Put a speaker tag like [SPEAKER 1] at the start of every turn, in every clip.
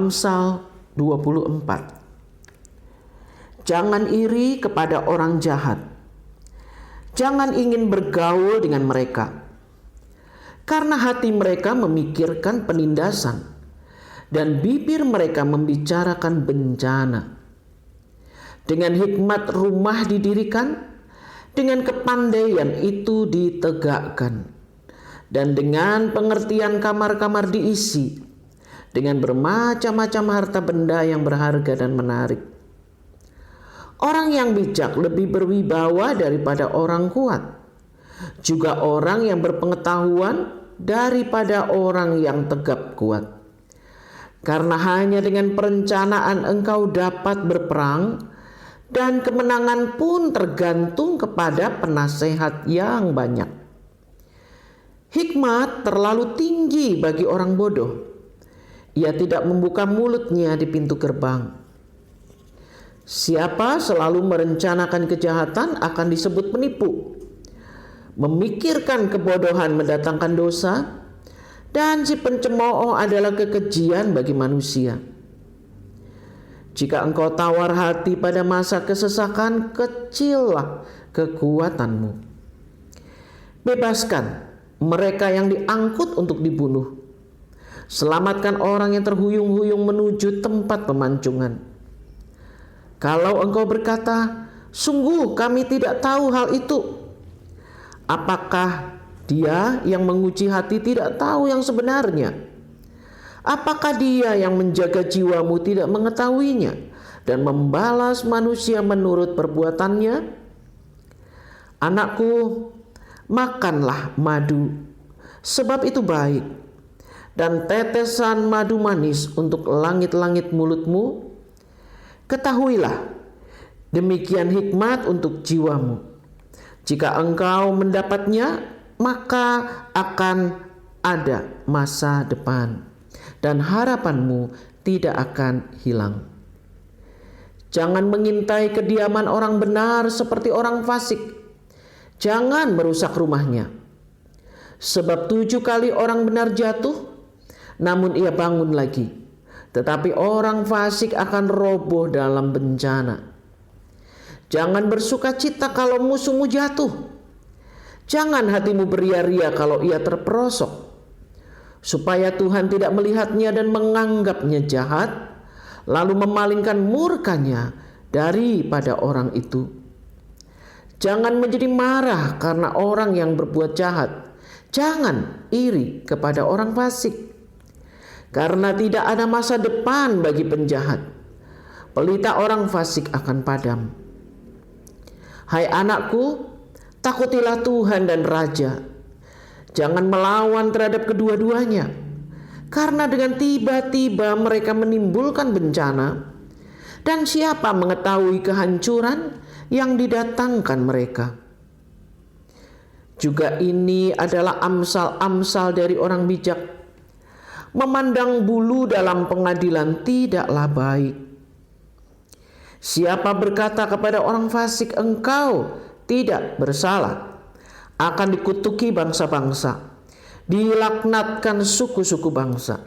[SPEAKER 1] Amsal 24. Jangan iri kepada orang jahat. Jangan ingin bergaul dengan mereka. Karena hati mereka memikirkan penindasan dan bibir mereka membicarakan bencana. Dengan hikmat rumah didirikan, dengan kepandaian itu ditegakkan, dan dengan pengertian kamar-kamar diisi, dengan bermacam-macam harta benda yang berharga dan menarik. Orang yang bijak lebih berwibawa daripada orang kuat, juga orang yang berpengetahuan daripada orang yang tegap kuat. Karena hanya dengan perencanaan engkau dapat berperang, dan kemenangan pun tergantung kepada penasehat yang banyak. Hikmat terlalu tinggi bagi orang bodoh. Ia tidak membuka mulutnya di pintu gerbang. Siapa selalu merencanakan kejahatan akan disebut penipu. Memikirkan kebodohan mendatangkan dosa, dan si pencemooh adalah kekejian bagi manusia. Jika engkau tawar hati pada masa kesesakan, kecillah kekuatanmu. Bebaskan mereka yang diangkut untuk dibunuh. Selamatkan orang yang terhuyung-huyung menuju tempat pemancungan. Kalau engkau berkata, sungguh kami tidak tahu hal itu. Apakah dia yang menguji hati tidak tahu yang sebenarnya? Apakah dia yang menjaga jiwamu tidak mengetahuinya dan membalas manusia menurut perbuatannya? Anakku, makanlah madu, sebab itu baik, dan tetesan madu manis untuk langit-langit mulutmu. Ketahuilah, demikian hikmat untuk jiwamu. Jika engkau mendapatnya, maka akan ada masa depan, dan harapanmu tidak akan hilang. Jangan mengintai kediaman orang benar seperti orang fasik. Jangan merusak rumahnya. Sebab 7 kali orang benar jatuh, namun ia bangun lagi. Tetapi orang fasik akan roboh dalam bencana. Jangan bersuka cita kalau musuhmu jatuh. Jangan hatimu beria-ria kalau ia terperosok, supaya Tuhan tidak melihatnya dan menganggapnya jahat, lalu memalingkan murkanya daripada orang itu. Jangan menjadi marah karena orang yang berbuat jahat. Jangan iri kepada orang fasik, karena tidak ada masa depan bagi penjahat. Pelita orang fasik akan padam. Hai anakku, takutilah Tuhan dan Raja. Jangan melawan terhadap kedua-duanya, karena dengan tiba-tiba mereka menimbulkan bencana, dan siapa mengetahui kehancuran yang didatangkan mereka. Juga ini adalah amsal-amsal dari orang bijak. Memandang bulu dalam pengadilan tidaklah baik. Siapa berkata kepada orang fasik, engkau tidak bersalah, akan dikutuki bangsa-bangsa, dilaknatkan suku-suku bangsa.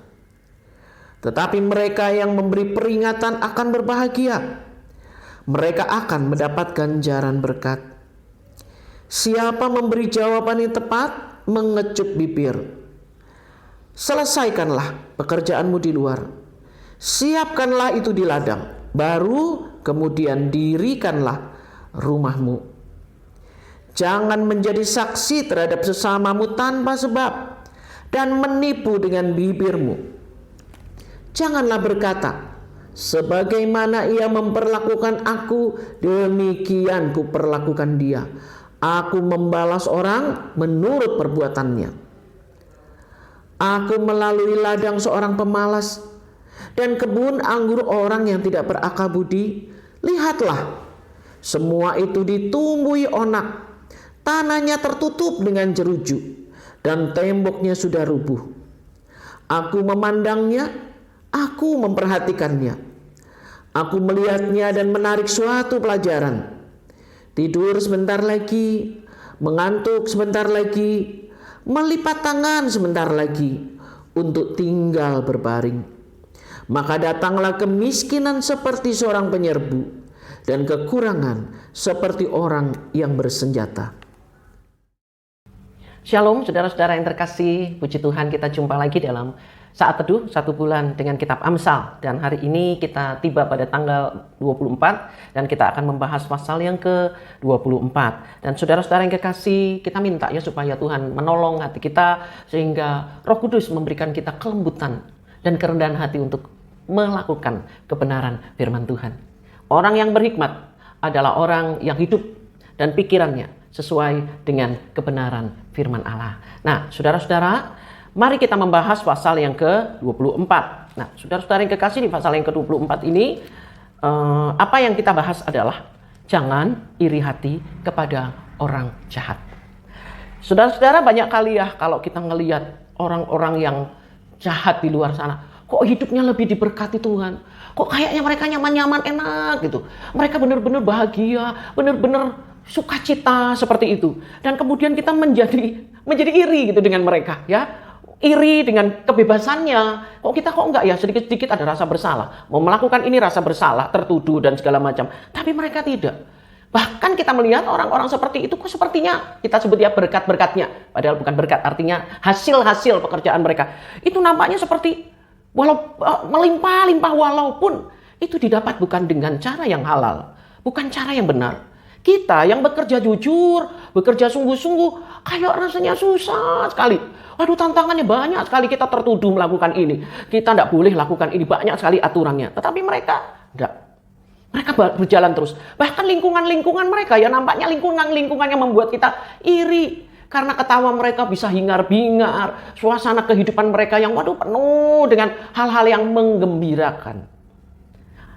[SPEAKER 1] Tetapi mereka yang memberi peringatan akan berbahagia. Mereka akan mendapat ganjaran berkat. Siapa memberi jawaban yang tepat, mengecup bibir. Selesaikanlah pekerjaanmu di luar. Siapkanlah itu di ladang. Baru kemudian dirikanlah rumahmu. Jangan menjadi saksi terhadap sesamamu tanpa sebab, dan menipu dengan bibirmu. Janganlah berkata, sebagaimana ia memperlakukan aku, demikian kuperlakukan dia. Aku membalas orang menurut perbuatannya. Aku melalui ladang seorang pemalas dan kebun anggur orang yang tidak berakal budi. Lihatlah, semua itu ditumbuhi onak. Tanahnya tertutup dengan jeruju dan temboknya sudah rubuh. Aku memandangnya, aku memperhatikannya. Aku melihatnya dan menarik suatu pelajaran. Tidur sebentar lagi, mengantuk sebentar lagi, melipat tangan sebentar lagi untuk tinggal berbaring. Maka datanglah kemiskinan seperti seorang penyerbu, dan kekurangan seperti orang yang bersenjata.
[SPEAKER 2] Shalom saudara-saudara yang terkasih, puji Tuhan kita jumpa lagi dalam saat teduh 1 bulan dengan kitab Amsal. Dan hari ini kita tiba pada tanggal 24 dan kita akan membahas pasal yang ke-24. Dan saudara-saudara yang kekasih, kita minta ya supaya Tuhan menolong hati kita sehingga Roh Kudus memberikan kita kelembutan dan kerendahan hati untuk melakukan kebenaran firman Tuhan. Orang yang berhikmat adalah orang yang hidup dan pikirannya sesuai dengan kebenaran firman Allah. Nah, saudara-saudara, mari kita membahas pasal yang ke-24. Nah, saudara-saudara yang kekasih, di pasal yang ke-24 ini, apa yang kita bahas adalah jangan iri hati kepada orang jahat. Saudara-saudara, banyak kali ya kalau kita ngelihat orang-orang yang jahat di luar sana, kok hidupnya lebih diberkati Tuhan, kok kayaknya mereka nyaman-nyaman enak gitu. Mereka benar-benar bahagia, benar-benar sukacita seperti itu. Dan kemudian kita menjadi iri gitu dengan mereka ya. Iri dengan kebebasannya. Kok enggak ya, sedikit-sedikit ada rasa bersalah. Mau melakukan ini rasa bersalah, tertuduh dan segala macam. Tapi mereka tidak. Bahkan kita melihat orang-orang seperti itu kok sepertinya kita sebut ya berkat-berkatnya. Padahal bukan berkat, artinya hasil-hasil pekerjaan mereka. Itu nampaknya seperti melimpah-limpah, walaupun itu didapat bukan dengan cara yang halal. Bukan cara yang benar. Kita yang bekerja jujur, bekerja sungguh-sungguh, kayak rasanya susah sekali. Waduh, tantangannya banyak sekali, kita tertuduh melakukan ini. Kita tidak boleh lakukan ini, banyak sekali aturannya. Tetapi mereka tidak. Mereka berjalan terus. Bahkan lingkungan-lingkungan mereka ya nampaknya lingkungan yang membuat kita iri. Karena ketawa mereka bisa hingar-bingar. Suasana kehidupan mereka yang penuh dengan hal-hal yang menggembirakan.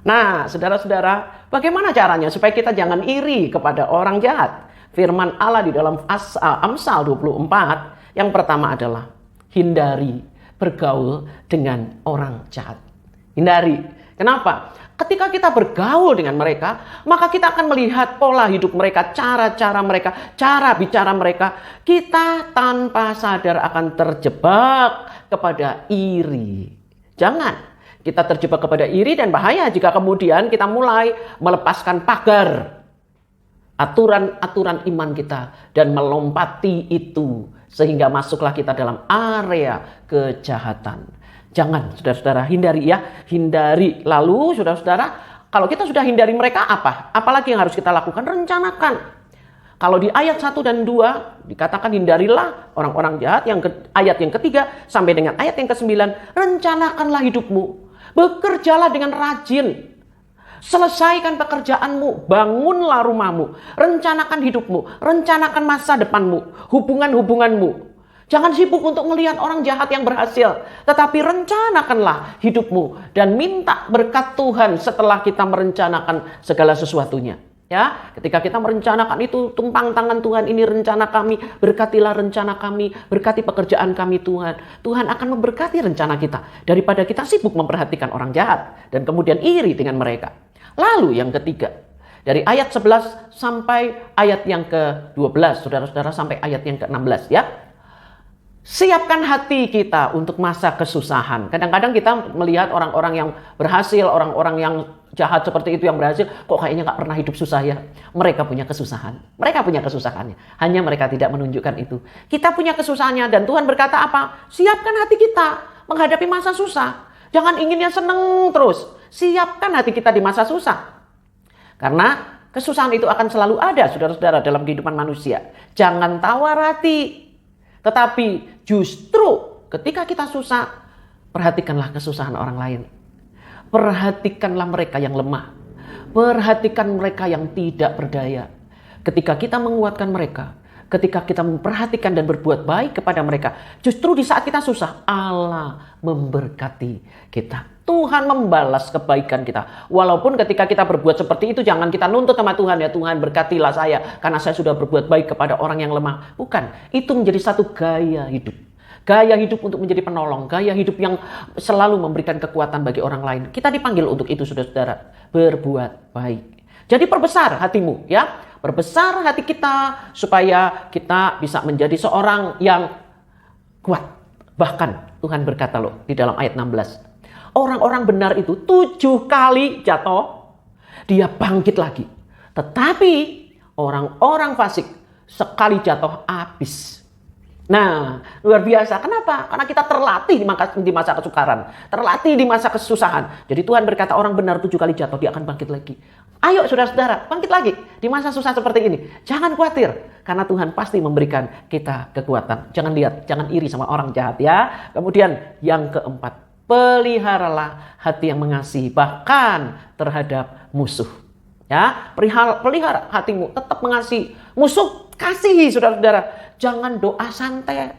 [SPEAKER 2] Nah, saudara-saudara, bagaimana caranya supaya kita jangan iri kepada orang jahat? Firman Allah di dalam Amsal 24, yang pertama adalah hindari bergaul dengan orang jahat. Hindari. Kenapa? Ketika kita bergaul dengan mereka, maka kita akan melihat pola hidup mereka, cara-cara mereka, cara bicara mereka. Kita tanpa sadar akan terjebak kepada iri. Jangan. Kita terjebak kepada iri dan bahaya jika kemudian kita mulai melepaskan pagar aturan-aturan iman kita dan melompati itu sehingga masuklah kita dalam area kejahatan. Jangan, saudara-saudara, hindari ya, hindari. Lalu, saudara-saudara, kalau kita sudah hindari mereka apa? Apalagi yang harus kita lakukan? Rencanakan. Kalau di ayat 1 dan 2 dikatakan hindarilah orang-orang jahat, ayat yang ketiga sampai dengan ayat yang ke-9, rencanakanlah hidupmu. Bekerjalah dengan rajin. Selesaikan pekerjaanmu, bangunlah rumahmu, rencanakan hidupmu, rencanakan masa depanmu, hubungan-hubunganmu. Jangan sibuk untuk melihat orang jahat yang berhasil, tetapi rencanakanlah hidupmu dan minta berkat Tuhan setelah kita merencanakan segala sesuatunya. Ya, ketika kita merencanakan itu, tumpang tangan Tuhan, ini rencana kami, berkatilah rencana kami, berkati pekerjaan kami Tuhan. Tuhan akan memberkati rencana kita daripada kita sibuk memperhatikan orang jahat dan kemudian iri dengan mereka. Lalu yang ketiga, dari ayat 11 sampai ayat yang ke-12, saudara-saudara, sampai ayat yang ke-16 ya. Siapkan hati kita untuk masa kesusahan. Kadang-kadang kita melihat orang-orang yang berhasil, orang-orang yang jahat seperti itu yang berhasil, kok kayaknya gak pernah hidup susah ya. Mereka punya kesusahan. Mereka punya kesusahannya. Hanya mereka tidak menunjukkan itu. Kita punya kesusahannya dan Tuhan berkata apa? Siapkan hati kita menghadapi masa susah. Jangan inginnya seneng terus. Siapkan hati kita di masa susah. Karena kesusahan itu akan selalu ada, saudara-saudara, dalam kehidupan manusia. Jangan tawar hati. Tetapi justru ketika kita susah, perhatikanlah kesusahan orang lain. Perhatikanlah mereka yang lemah. Perhatikan mereka yang tidak berdaya. Ketika kita menguatkan mereka, ketika kita memperhatikan dan berbuat baik kepada mereka, justru di saat kita susah, Allah memberkati kita. Tuhan membalas kebaikan kita. Walaupun ketika kita berbuat seperti itu, jangan kita nuntut sama Tuhan, ya Tuhan berkatilah saya karena saya sudah berbuat baik kepada orang yang lemah. Bukan, itu menjadi satu gaya hidup. Gaya hidup untuk menjadi penolong, gaya hidup yang selalu memberikan kekuatan bagi orang lain. Kita dipanggil untuk itu, saudara-saudara, berbuat baik. Jadi perbesar hatimu, ya. Perbesar hati kita supaya kita bisa menjadi seorang yang kuat. Bahkan Tuhan berkata loh di dalam ayat 16. Orang-orang benar itu 7 kali jatuh, dia bangkit lagi. Tetapi orang-orang fasik sekali jatuh habis. Nah, luar biasa. Kenapa? Karena kita terlatih di masa kesukaran, terlatih di masa kesusahan. Jadi Tuhan berkata orang benar 7 kali jatuh, dia akan bangkit lagi. Ayo saudara-saudara, bangkit lagi di masa susah seperti ini. Jangan khawatir, karena Tuhan pasti memberikan kita kekuatan. Jangan lihat, jangan iri sama orang jahat ya. Kemudian yang keempat, peliharalah hati yang mengasihi bahkan terhadap musuh. Ya, pelihara hatimu tetap mengasihi musuh, kasihi saudara-saudara. Jangan doa santet.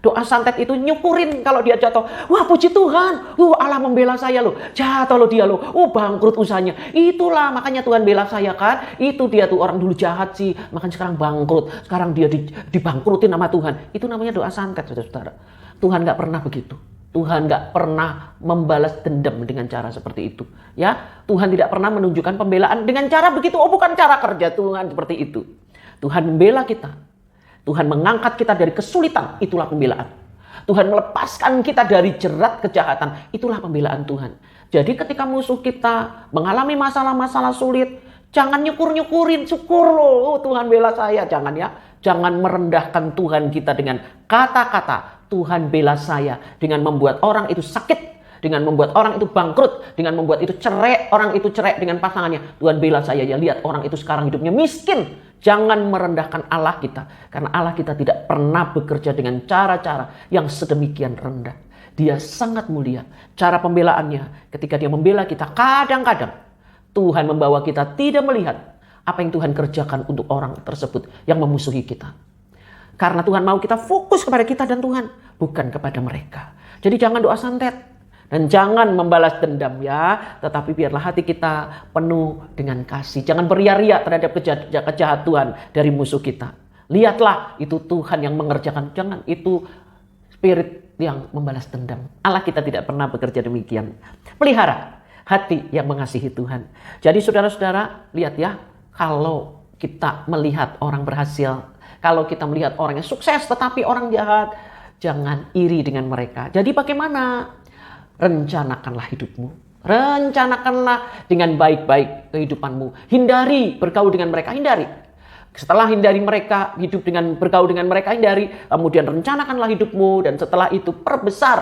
[SPEAKER 2] Doa santet itu nyukurin kalau dia jatuh. Wah, puji Tuhan. Allah membela saya loh. Jatuh loh dia loh. Bangkrut usahanya. Itulah makanya Tuhan bela saya kan. Itu dia tuh orang dulu jahat sih. Makanya sekarang bangkrut. Sekarang dia dibangkrutin sama Tuhan. Itu namanya doa santet, saudara-saudara. Tuhan gak pernah begitu. Tuhan gak pernah membalas dendam dengan cara seperti itu. Ya, Tuhan tidak pernah menunjukkan pembelaan dengan cara begitu. Bukan cara kerja Tuhan seperti itu. Tuhan membela kita. Tuhan mengangkat kita dari kesulitan, itulah pembelaan. Tuhan melepaskan kita dari jerat kejahatan, itulah pembelaan Tuhan. Jadi ketika musuh kita mengalami masalah-masalah sulit, jangan nyukur-nyukurin, syukur loh Tuhan bela saya. Jangan ya, jangan merendahkan Tuhan kita dengan kata-kata Tuhan bela saya. Dengan membuat orang itu sakit, dengan membuat orang itu bangkrut, dengan membuat itu cerai, orang itu cerai dengan pasangannya. Tuhan bela saya, ya lihat orang itu sekarang hidupnya miskin. Jangan merendahkan Allah kita. Karena Allah kita tidak pernah bekerja dengan cara-cara yang sedemikian rendah. Dia sangat mulia. Cara pembelaannya ketika dia membela kita, kadang-kadang Tuhan membawa kita tidak melihat apa yang Tuhan kerjakan untuk orang tersebut yang memusuhi kita. Karena Tuhan mau kita fokus kepada kita dan Tuhan, bukan kepada mereka. Jadi jangan doa santet. Dan jangan membalas dendam ya. Tetapi biarlah hati kita penuh dengan kasih. Jangan beria-ria terhadap kejahatan dari musuh kita. Lihatlah itu Tuhan yang mengerjakan. Jangan itu spirit yang membalas dendam. Allah kita tidak pernah bekerja demikian. Pelihara hati yang mengasihi Tuhan. Jadi saudara-saudara lihat ya. Kalau kita melihat orang berhasil. Kalau kita melihat orang yang sukses tetapi orang jahat. Jangan iri dengan mereka. Jadi bagaimana? Rencanakanlah hidupmu. Rencanakanlah dengan baik-baik kehidupanmu. Hindari bergaul dengan mereka. Hindari. Setelah hindari mereka, hidup dengan bergaul dengan mereka, hindari. Kemudian rencanakanlah hidupmu. Dan setelah itu perbesar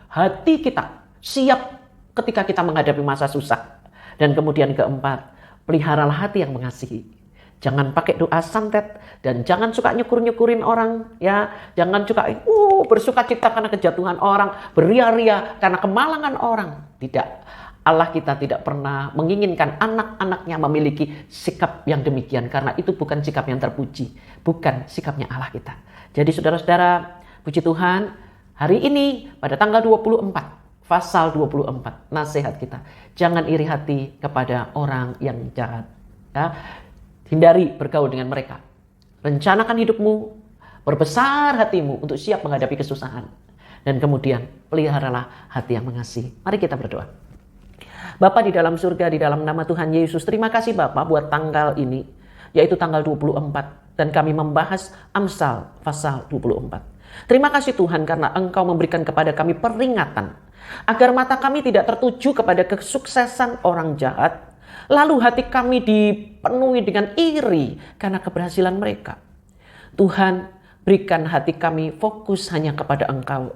[SPEAKER 2] hati kita. Siap ketika kita menghadapi masa susah. Dan kemudian keempat, peliharalah hati yang mengasihi. Jangan pakai doa santet dan jangan suka nyukur-nyukurin orang ya. Jangan suka bersuka cita karena kejatuhan orang, beria-ria karena kemalangan orang. Tidak. Allah kita tidak pernah menginginkan anak-anaknya memiliki sikap yang demikian karena itu bukan sikap yang terpuji, bukan sikapnya Allah kita. Jadi saudara-saudara, puji Tuhan, hari ini pada tanggal 24 pasal 24 nasihat kita. Jangan iri hati kepada orang yang jahat. Ya. Hindari bergaul dengan mereka. Rencanakan hidupmu, perbesar hatimu untuk siap menghadapi kesusahan. Dan kemudian peliharalah hati yang mengasihi. Mari kita berdoa. Bapa di dalam surga, di dalam nama Tuhan Yesus, terima kasih Bapa buat tanggal ini, yaitu tanggal 24. Dan kami membahas Amsal pasal 24. Terima kasih Tuhan karena Engkau memberikan kepada kami peringatan. Agar mata kami tidak tertuju kepada kesuksesan orang jahat. Lalu hati kami dipenuhi dengan iri karena keberhasilan mereka. Tuhan, berikan hati kami fokus hanya kepada Engkau.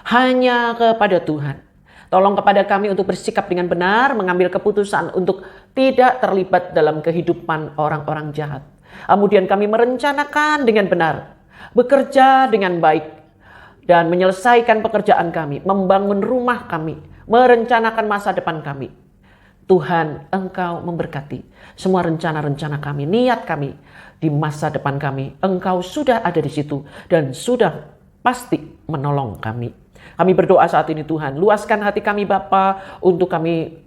[SPEAKER 2] Hanya kepada Tuhan. Tolong kepada kami untuk bersikap dengan benar, mengambil keputusan untuk tidak terlibat dalam kehidupan orang-orang jahat. Kemudian kami merencanakan dengan benar, bekerja dengan baik, dan menyelesaikan pekerjaan kami, membangun rumah kami, merencanakan masa depan kami. Tuhan, Engkau memberkati semua rencana-rencana kami, niat kami di masa depan kami. Engkau sudah ada di situ dan sudah pasti menolong kami. Kami berdoa saat ini Tuhan, luaskan hati kami Bapa untuk kami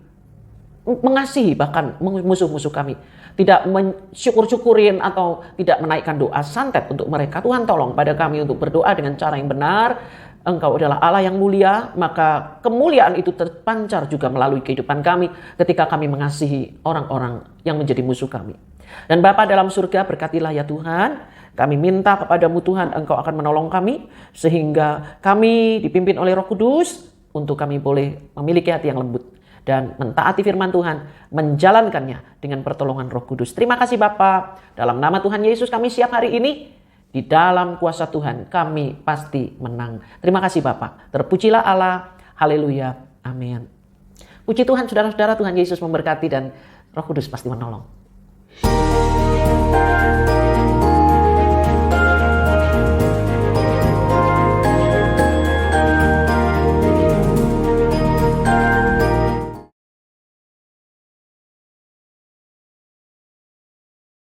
[SPEAKER 2] mengasihi bahkan musuh-musuh kami. Tidak mensyukur-syukurin atau tidak menaikkan doa santet untuk mereka. Tuhan tolong pada kami untuk berdoa dengan cara yang benar. Engkau adalah Allah yang mulia, maka kemuliaan itu terpancar juga melalui kehidupan kami ketika kami mengasihi orang-orang yang menjadi musuh kami. Dan Bapa dalam surga, berkatilah ya Tuhan. Kami minta kepadamu Tuhan, Engkau akan menolong kami sehingga kami dipimpin oleh Roh Kudus untuk kami boleh memiliki hati yang lembut dan mentaati firman Tuhan, menjalankannya dengan pertolongan Roh Kudus. Terima kasih Bapa. Dalam nama Tuhan Yesus kami siap hari ini. Di dalam kuasa Tuhan kami pasti menang. Terima kasih Bapa. Terpujilah Allah. Haleluya. Amin. Puji Tuhan saudara-saudara, Tuhan Yesus memberkati dan Roh Kudus pasti menolong.